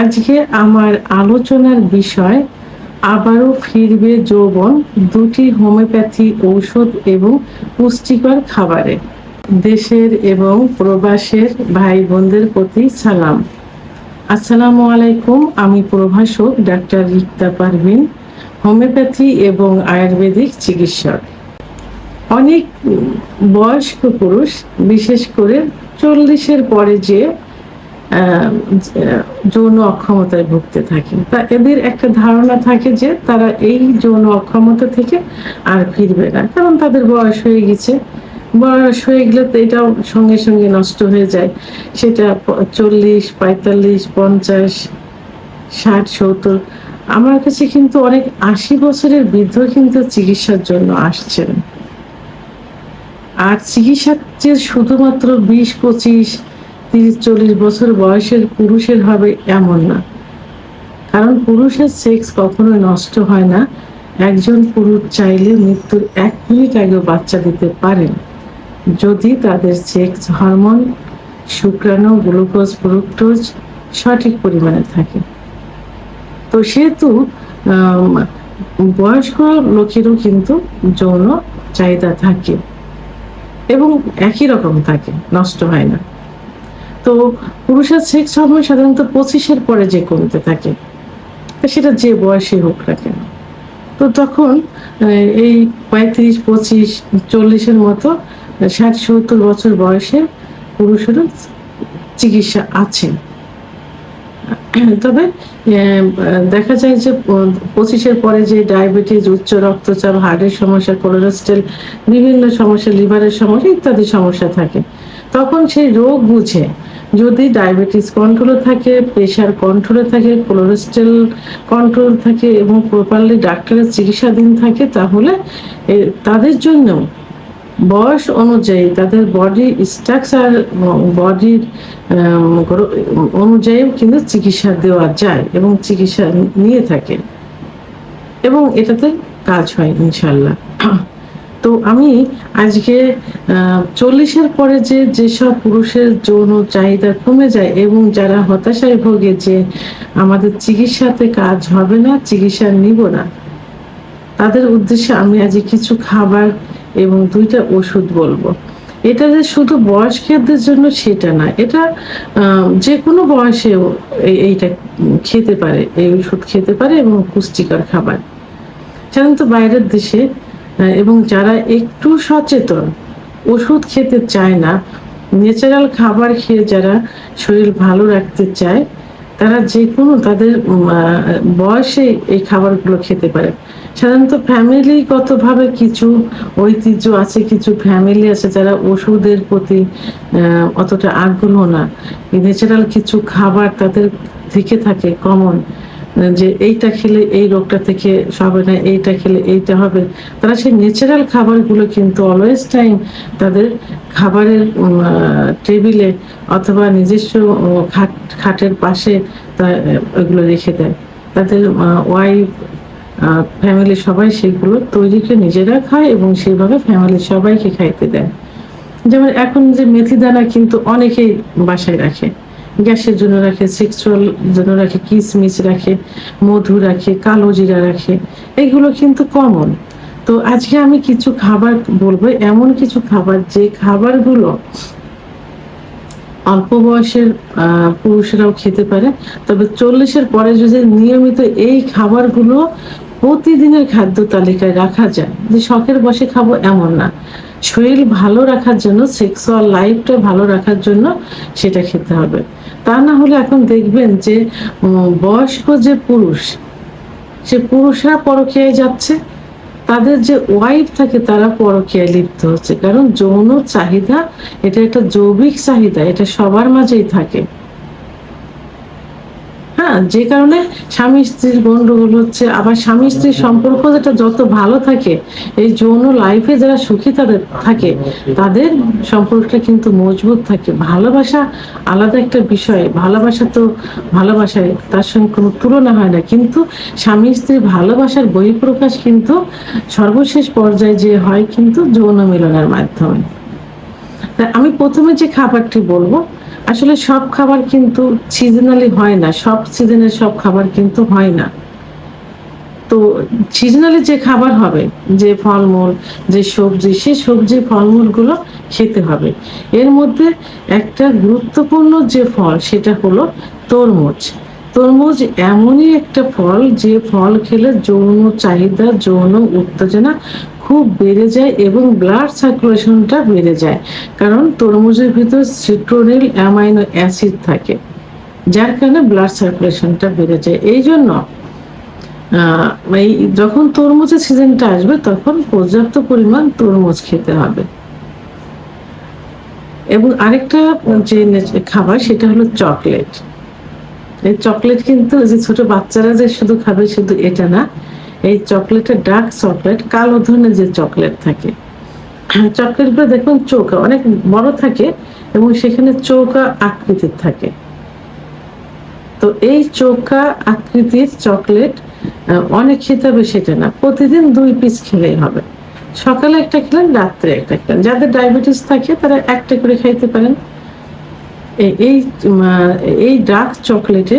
আজকে আমার আলোচনার বিষয় আবারও ফিরবে যৌবন, দুটি হোমিওপ্যাথি ঔষধ এবং পুষ্টিকর খাবারে। দেশের এবং প্রবাসের ভাই বোনদের প্রতি সালাম। আসসালামু আলাইকুম। আমি প্রভাষক ডাক্তার রিক্তা পারভিন, হোমিওপ্যাথি এবং আয়ুর্বেদিক চিকিৎসক। অনেক বয়স্ক পুরুষ, বিশেষ করে 40-এর পরে যে যৌন অক্ষমতায় ভুগতে থাকে, তা এদের একটা ধারণা থাকে যে তারা এই যৌন অক্ষমতা থেকে আর ফিরবে না, কারণ তাদের বয়স হয়ে গেছে। বয়স হয়ে গেলে তো এটাও সঙ্গে সঙ্গে নষ্ট হয়ে যায়। সেটা 40, 45, 50, 60, 70। আমার কাছে কিন্তু অনেক 80 বছরের বৃদ্ধ কিন্তু চিকিৎসার জন্য আসছেন। আর চিকিৎসা যে শুধুমাত্র 20, 25, 30, 40 বছর বয়সের পুরুষের হবে এমন না, কারণ পুরুষের সেক্স কখনো নষ্ট হয় না। একজন পুরুষ চাইলে মৃত্যুর 1 মিনিট আগেও বাচ্চা দিতে পারেন, যদি তাদের সেক্স হরমোন, শুক্রাণু, গ্লুকোজ, ফ্রুক্টোজ সঠিক পরিমাণে থাকে। তো সেহেতু বয়স্ক লোকেরও কিন্তু যৌন চাহিদা থাকে এবং একই রকম থাকে, নষ্ট হয় না। তো পুরুষের সেক্স হরমোন সাধারণত 25-এর পরে যে কমতে থাকে, সেটা যে বয়সে হোক না কেন। তো তখন এই 35, 25, 40-এর মতো 60, 70 বছর বয়সে পুরুষেরও চিকিৎসা আছে। তবে দেখা যায় যে 25-এর পরে যে ডায়াবেটিস, উচ্চ রক্তচাপ, হার্টের সমস্যা, কোলেস্টেরল, বিভিন্ন সমস্যা, লিভারের সমস্যা ইত্যাদি সমস্যা থাকে, তখন সেই রোগ বুঝে যদি ডায়াবেটিস কন্ট্রোলে থাকে, প্রেশার কন্ট্রোলে থাকে, কোলেস্টেরল কন্ট্রোল থাকে এবং প্রপারলি ডাক্তারের চিকিৎসাধীন থাকে, তাহলে তাদের জন্য বয়স অনুযায়ী তাদের বডি স্ট্রাকচার, বডির অনুযায়ী কিন্তু চিকিৎসা দেওয়া যায় এবং চিকিৎসা নিয়ে থাকে এবং এটাতে কাজ হয় ইনশাল্লাহ। তো আমি আজকে 40-এর পরে যেসব পুরুষের যৌন চাহিদা কমে যায় এবং যারা হতাশায় ভোগে যে আমাদের চিকিৎসাতে কাজ হবে না, চিকিৎসা নিব না, তাদের উদ্দেশ্যে আমি আজকে কিছু খাবার এবং 2টা ওষুধ বলবো। এটা যে শুধু বয়স্কদের জন্য সেটা না, এটা যে কোনো বয়সেও এইটা খেতে পারে, এই ওষুধ খেতে পারে এবং পুষ্টিকর খাবার। সাধারণত বাইরের দেশে এবং যারা একটু সচেতন, ওষুধ খেতে চায় না, ন্যাচারাল খাবার খেয়ে যারা শরীর ভালো রাখতে চায়, তারা যে কোনো তাদের বয়সে এই খাবারগুলো খেতে পারে। সাধারণত ফ্যামিলিগতভাবে কিছু ঐতিহ্য আছে, কিছু ফ্যামিলি আছে যারা ওষুধের প্রতি অতটা আগ্রহ না, ন্যাচারাল কিছু খাবার তাদের থেকে থাকে কমন, যে এইটা খেলে এই রোগটা থেকে হবে না, এইটা খেলে এইটা হবে। তারা সেই ন্যাচারাল খাবারগুলো কিন্তু অলওয়েজ টাইম তাদের খাবারের টেবিলে অথবা নিজস্ব খাটের পাশে ওইগুলো রেখে দেয়। তাদের ওয়াইফ, ফ্যামিলি সবাই সেগুলো তৈরি করে নিজেরা খায় এবং সেইভাবে ফ্যামিলির সবাইকে খাইতে দেয়। যেমন এখন যে মেথি দানা কিন্তু অনেকেই বাসায় রাখে, গ্যাসের জন্য রাখে, সেক্সুয়াল জন্য রাখে, কিশমিশ রাখে, মধু রাখে, কালো জিরা রাখে, এগুলো কিন্তু কমন। তো আজকে আমি কিছু খাবার বলবো, এমন কিছু খাবার যে খাবারগুলো অল্প বয়সের পুরুষেরাও খেতে পারে। তবে 40-এর পরে যদি নিয়মিত এই খাবারগুলো প্রতিদিনের খাদ্য তালিকায় রাখা যায়, যে শখের বসে খাবো এমন না, শরীর ভালো রাখার জন্য, সেক্সুয়াল লাইফটা ভালো রাখার জন্য সেটা খেতে হবে। তা না হলে এখন দেখবেন যে বয়স্ক যে পুরুষ, সে পুরুষরা পরকীয়ায় যাচ্ছে, তাদের যে ওয়াইফ থাকে তারা পরকীয়ায় লিপ্ত হচ্ছে, কারণ যৌন চাহিদা এটা একটা জৈবিক চাহিদা, এটা সবার মাঝেই থাকে। হ্যাঁ, যে কারণে স্বামী স্ত্রীর গন্ডগোল হচ্ছে। আবার স্বামী স্ত্রীর সম্পর্ক যেটা যত ভালো থাকে, এই যৌন লাইফে যারা সুখী তাদের থাকে, তাদের সম্পর্কটা কিন্তু মজবুত থাকে। ভালোবাসা আলাদা একটা বিষয়, ভালোবাসা তো ভালোবাসায়, তার সঙ্গে কোনো তুলনা হয় না, কিন্তু স্বামী স্ত্রীর ভালোবাসার বহিঃপ্রকাশ কিন্তু সর্বশেষ পর্যায়ে যে হয় কিন্তু যৌন মিলনের মাধ্যমে। আমি প্রথমে যে খাবারটি বলবো, আসলে সব খাবার কিন্তু সিজনালি হয় না, সব সিজনের সব খাবার কিন্তু হয় না। তো সিজনালি যে খাবার হবে, যে ফলমূল, যে সবজি, সে সবজি ফলমূলগুলো খেতে হবে। এর মধ্যে একটা গুরুত্বপূর্ণ যে ফল সেটা হলো তরমুজ। তরমুজ এমনই একটা ফল যে ফল খেলে যৌন চাহিদা, যৌন উত্তেজনা খুব বেড়ে যায় এবং ব্লাড সার্কুলেশনটা বেড়ে যায়। কারণ তরমুজের ভিতর সিট্রোনিল অ্যামাইনো অ্যাসিড থাকে, যার কারণে ব্লাড সার্কুলেশনটা বেড়ে যায়। এই জন্য এই যখন তরমুজের সিজনটা আসবে তখন পর্যাপ্ত পরিমাণ তরমুজ খেতে হবে। এবং আরেকটা যে খাবার সেটা হলো চকলেট। এই চকলেট কিন্তু যে ছোট বাচ্চারা যে শুধু খাবে শুধু এটা না, এই চকলেটটা ডার্ক চকলেট, কালো ধরনের যে চকলেট থাকে, চকলেটগুলো দেখবেন চৌকা অনেক বড় থাকে এবং সেখানে চৌকা আকৃতির থাকে। তো এই চৌকা আকৃতির চকলেট অনেক খেতে হবে সেটা না, প্রতিদিন 2 পিস খেলেই হবে। সকালে একটা খেলেন, রাত্রে একটা খেলেন। যাদের ডায়াবেটিস থাকে তারা একটা করে খাইতে পারেন। এই এই ডার্ক চকলেটে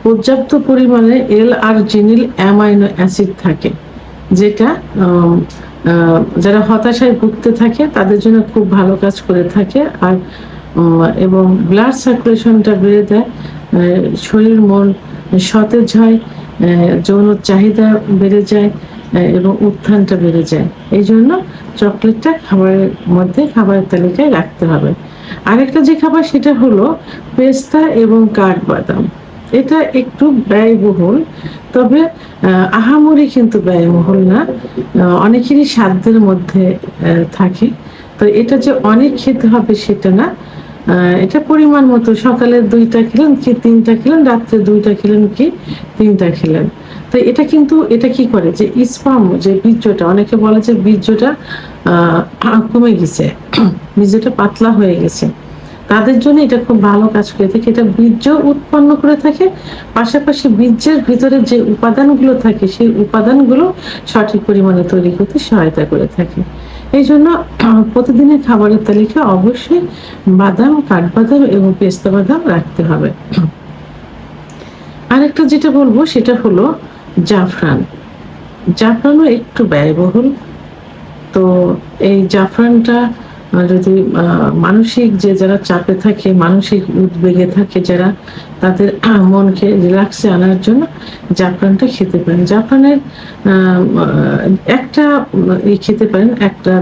পর্যাপ্ত পরিমাণে L-আর্জিনিল অ্যামাইনো অ্যাসিড থাকে, যেটা যারা হতাশায় ভুগতে থাকে তাদের জন্য খুব ভালো কাজ করে থাকে। আর এবং ব্লাড সার্কুলেশনটা বেড়ে দেয়, শরীর মন সতেজ হয়, যৌন চাহিদা বেড়ে যায় এবং উত্থানটা বেড়ে যায়। এই জন্য চকলেটটা খাবারের মধ্যে, খাবারের তালিকায় রাখতে হবে। আরেকটা যে খাবার সেটা হলো পেস্তা এবং কাঠবাদাম। এটা একটু ব্যয়বহুল, তবে আহামরি কিন্তু ব্যয়বহুল না, অনেকেরই সাধ্যের মধ্যে থাকে। তো এটা যে অনেক খেতে হবে সেটা না, এটা পরিমাণ মতো। সকালে 2টা খেলেন কি 3টা খেলেন, রাত্রে 2টা খেলেন কি 3টা খেলেন। তো এটা কিন্তু এটা কি করে যে স্পাম, যে বীর্যটা, অনেকে বলে যে বীর্যটা কমে গেছে, বীর্যটা পাতলা হয়ে গেছে, তাদের জন্য এটা খুব ভালো কাজ করে থাকে। এটা বীর্য উৎপন্ন করে থাকে, পাশাপাশি বীর্যের ভিতরে যে উপাদানগুলো থাকে সেই উপাদানগুলো সঠিক পরিমাণে তৈরি করতে সহায়তা করে থাকে। এই জন্য প্রতিদিনের খাবারের তালিকা অবশ্যই বাদাম, কাঠবাদাম এবং পেস্তা বাদাম রাখতে হবে। আরেকটা যেটা বলবো সেটা হলো জাফরান। জাফরানও একটু ব্যয়বহুল। তো এই জাফরানটা যদি মানসিক যে যারা চাপে থাকে, মানসিক উদ্বেগে থাকে যারা, তাদের মনকে রিল্যাক্সে আনার জন্য জাফরানটা খেতে পারেন। জাফরানের একটা খেতে পারেন, একটা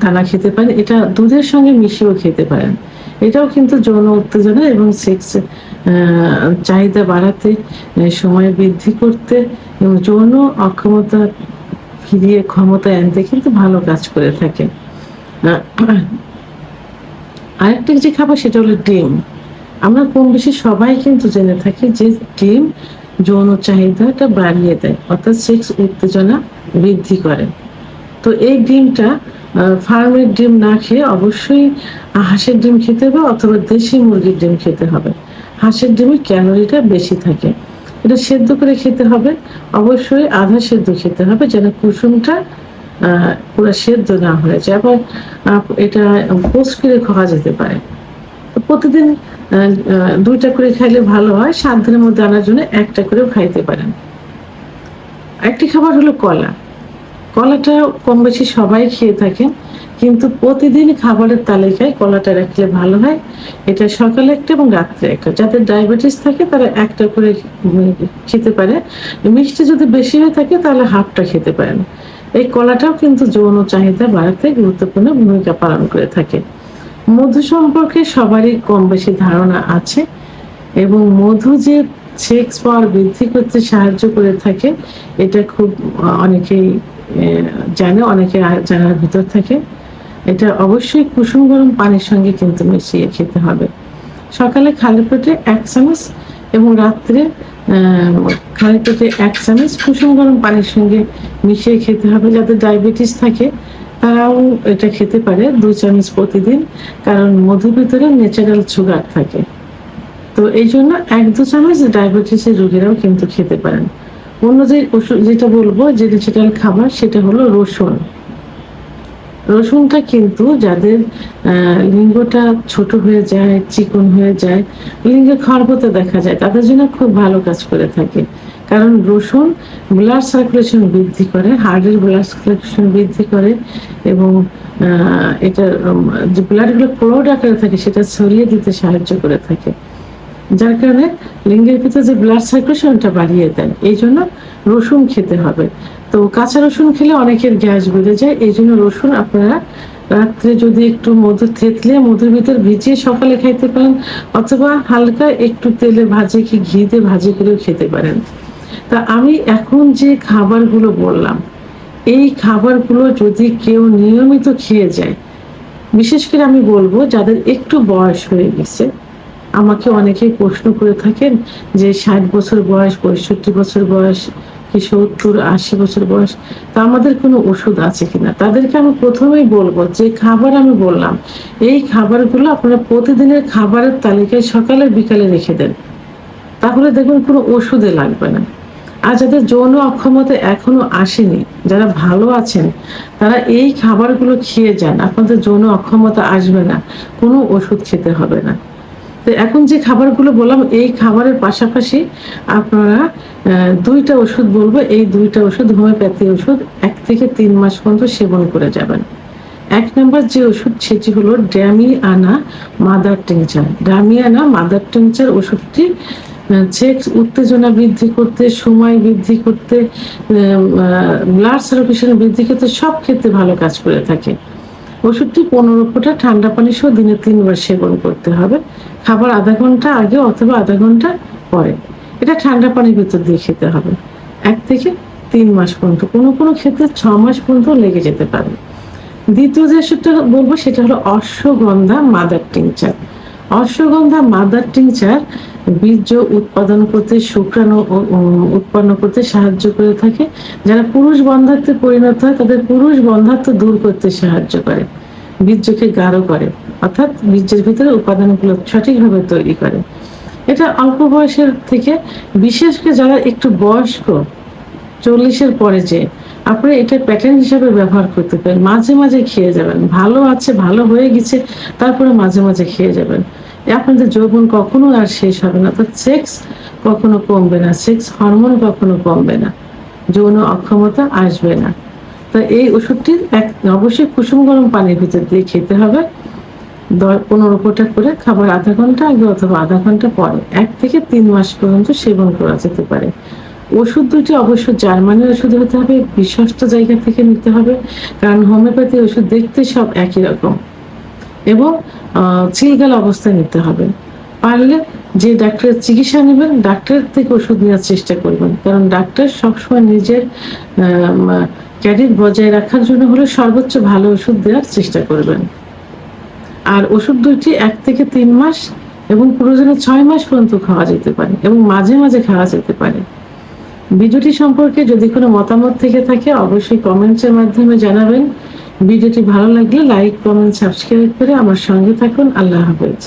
দানা খেতে পারেন। এটা দুধের সঙ্গে মিশিয়েও খেতে পারেন। এটাও কিন্তু যৌন উত্তেজনা এবং সেক্স চাহিদা বাড়াতে, সময় বৃদ্ধি করতে এবং যৌন অক্ষমতা ফিরিয়ে ক্ষমতা আনতে কিন্তু ভালো কাজ করে থাকে। আরেকটা যে খাবার সেটা হলো ডিম। আমরা কম বেশি সবাই কিন্তু জেনে থাকি যে ডিম যৌন চাহিদাটা বাড়িয়ে দেয়, অর্থাৎ সেক্স উত্তেজনা বৃদ্ধি করে। তো এই ডিমটা ফার্মের ডিম না খেয়ে অবশ্যই হাঁসের ডিম খেতে হবে অথবা দেশি মুরগির ডিম খেতে হবে। হাঁসের ডিমে ক্যালোরিটা বেশি থাকে। এটা সেদ্ধ করে খেতে হবে, অবশ্যই আধা সেদ্ধ খেতে হবে যেন কুসুমটা পুরো সেদ্ধ না হয়ে যায়। আবার এটা পোস্ট করে খাওয়া যেতে পারে। প্রতিদিন 2টা করে খাইলে ভালো হয়, 7 দিনের মধ্যে আনার জন্য একটা করেও খাইতে পারেন। একটি খাবার হলো কলা। কলাটা কম বেশি সবাই খেয়ে থাকেন, কিন্তু প্রতিদিন খাবারের তালিকায় কলাটা রাখলে ভালো হয়। এটা সকালে একটা এবং রাত্রে একটা। যাদের ডায়াবেটিস থাকে তারা একটা করে খেতে পারে। মিষ্টি যদি বেশি হয়ে থাকে তাহলে হাফটা খেতে পারেন। এই কলাটাও কিন্তু যৌন চাহিদা বাড়াতে গুরুত্বপূর্ণ ভূমিকা পালন করে থাকে। মধু সম্পর্কে সবারই কম বেশি ধারণা আছে এবং মধু যে সেক্স পাওয়ার বৃদ্ধি করতে সাহায্য করে থাকে এটা খুব অনেকেই জানে, অনেকে জানার ভিতর থাকে। এটা অবশ্যই কুসুম গরম পানির সঙ্গে কিন্তু মিশিয়ে খেতে হবে। সকালে খালি পেটে 1 চামচ এবং রাত্রে খালি পেটে 1 চামচ কুসুম গরম পানির সঙ্গে মিশিয়ে খেতে হবে। যাদের ডায়াবেটিস থাকে তারাও এটা খেতে পারে 2 চামচ প্রতিদিন, কারণ মধুর ভিতরে ন্যাচারাল সুগার থাকে। তো এই জন্য 1-2 চামচ ডায়াবেটিসের রোগীরাও কিন্তু খেতে পারেন। অন্য যে ওষুধ যেটা বলবো যে ন্যাচারাল খাবার সেটা হলো রসুন। রসুনটা কিন্তু যাদের লিঙ্গটা ছোট হয়ে যায়, চিকন হয়ে যায়, লিঙ্গে খর্বতা দেখা যায়, তাদের জন্য খুব ভালো কাজ করে থাকে। কারণ রসুন ব্লাড সার্কুলেশন বৃদ্ধি করে, হার্টের ব্লাড সার্কুলেশন বৃদ্ধি করে, এবং এটা যে ব্লাডগুলো ক্লড আকারে থাকে সেটা ছড়িয়ে দিতে সাহায্য করে থাকে, যার কারণে লিঙ্গের ভিতরে যে ব্লাড সার্কুলেশনটা বাড়িয়ে দেয়। এই জন্য রসুন খেতে হবে। তো কাঁচা রসুন খেলে অনেকের গ্যাস বেড়ে যায়, এই জন্য রসুন আপনারা রাত্রে যদি একটু মধু থেতলে মধুর ভিতর ভিজিয়ে সকালে খাইতে পারেন, অথবা হালকা একটু তেলে ভাজে কি ঘিতে ভাজি করেও খেতে পারেন। তা আমি এখন যে খাবারগুলো বললাম, এই খাবারগুলো যদি কেউ নিয়মিত খেয়ে যায়, বিশেষ করে আমি বলবো যাদের একটু বয়স হয়ে গেছে, আমাকে অনেকেই প্রশ্ন করে থাকেন যে 60 বছর বয়স, 65 বছর বয়স, কি 70-80 বছর বয়স, তা আমাদের কোনো ওষুধ আছে কিনা। তাদেরকে আমি প্রথমেই বলবো যে খাবার আমি বললাম, এই খাবারগুলো আপনারা প্রতিদিনের খাবারের তালিকায় সকালে বিকালে রেখে দেন, তাহলে দেখবেন কোনো ওষুধে লাগবে না। আর যাদের যৌন অক্ষমতা এখনো আসেনি, যারা ভালো আছেন, তারা এই খাবারগুলো খেয়ে যান, আপনাদের যৌন অক্ষমতা আসবে না, কোনো ওষুধ খেতে হবে না। তো এখন যে খাবারগুলো বললাম, এই খাবারের পাশাপাশি আপনারা 2টা ওষুধ বলবো, এই 2টা ওষুধ হোমিওপ্যাথি ওষুধ 1 থেকে 3 মাস পর্যন্ত সেবন করে যাবেন। 1 নম্বর যে ওষুধ সেটি হলো damiana mother tincture. Damiana mother tincture ওষুধটি সেক্স উত্তেজনা বৃদ্ধি করতে, সময় বৃদ্ধি করতে, ব্লাড সার্কুলেশন বৃদ্ধি করতে, সব ক্ষেত্রে ভালো কাজ করে থাকে। ওষুধটি 15 ফোঁটা ঠান্ডা পানি সহ দিনে 3 বার সেবন করতে হবে, খাবার আধা ঘন্টা আগে অথবা আধা ঘন্টা পরে। এটা ঠান্ডা পানির ভিতর দিয়ে খেতে হবে 1 থেকে 3 মাস পর্যন্ত, কোনো কোনো ক্ষেত্রে 6 মাস পর্যন্ত লেগে যেতে পারে। দ্বিতীয় যে ওষুধটা বলবো সেটা হলো ashwagandha mother tincture. Ashwagandha mother tincture বীর্য উৎপাদন করতে, শুক্রাণু উৎপন্ন করতে সাহায্য করে থাকে। যারা পুরুষ বন্ধাত্বে পরিণত হয় তাদের পুরুষ বন্ধাত্ব দূর করতে সাহায্য করে, বীর্যকে গাঢ় করে, অর্থাৎ বীর্যের ভিতরে উপাদানগুলো সঠিকভাবে তৈরি করে। এটা অল্প বয়সের থেকে, বিশেষ করে যারা একটু বয়স্ক 40-এর পরে, যে আপনি এটা প্যাটার্ন হিসাবে ব্যবহার করতে পারেন। মাঝে মাঝে খেয়ে যাবেন, ভালো আছে, ভালো হয়ে গেছে, তারপরে মাঝে মাঝে খেয়ে যাবেন। আপনাদের যৌবন কখনো আর শেষ হবে না, অর্থাৎ সেক্স কখনো কমবে না, সেক্স হরমোন কখনো কমবে না, যৌন অক্ষমতা আসবে না। তো এই ওষুধটি অবশ্যই কুসুম গরম পানির ভিতর দিয়ে খেতে হবে, 15 ফোঁটা করে, খাবার আধা ঘন্টা আগে অথবা আধা ঘন্টা পরে। 1 থেকে 3 মাস পর্যন্ত সেবন করা যেতে পারে। ওষুধ দুটি অবশ্য জার্মানির ওষুধ হতে হবে, বিশ্বস্ত জায়গা থেকে নিতে হবে, কারণ হোমিওপ্যাথি ওষুধ দেখতে সব একই রকম, এবং চিলগাল অবস্থায় নিতে হবে। পারলে যে ডাক্তারের চিকিৎসা নেবেন, ডাক্তারের থেকে ওষুধ নেওয়ার চেষ্টা করবেন, কারণ ডাক্তার সবসময় নিজের ক্যারিয়ার বজায় রাখার জন্য হলে সর্বোচ্চ ভালো ওষুধ দেওয়ার চেষ্টা করবেন। আর ওষুধ দুটি 1 থেকে 3 মাস এবং প্রয়োজনে 6 মাস পর্যন্ত খাওয়া যেতে পারে, এবং মাঝে মাঝে খাওয়া যেতে পারে। ভিডিওটি সম্পর্কে যদি কোনো মতামত থেকে থাকে অবশ্যই কমেন্টসের মাধ্যমে জানাবেন। ভিডিওটি ভালো লাগলে লাইক, কমেন্ট, সাবস্ক্রাইব করে আমার সঙ্গে থাকুন। আল্লাহ হাফেজ।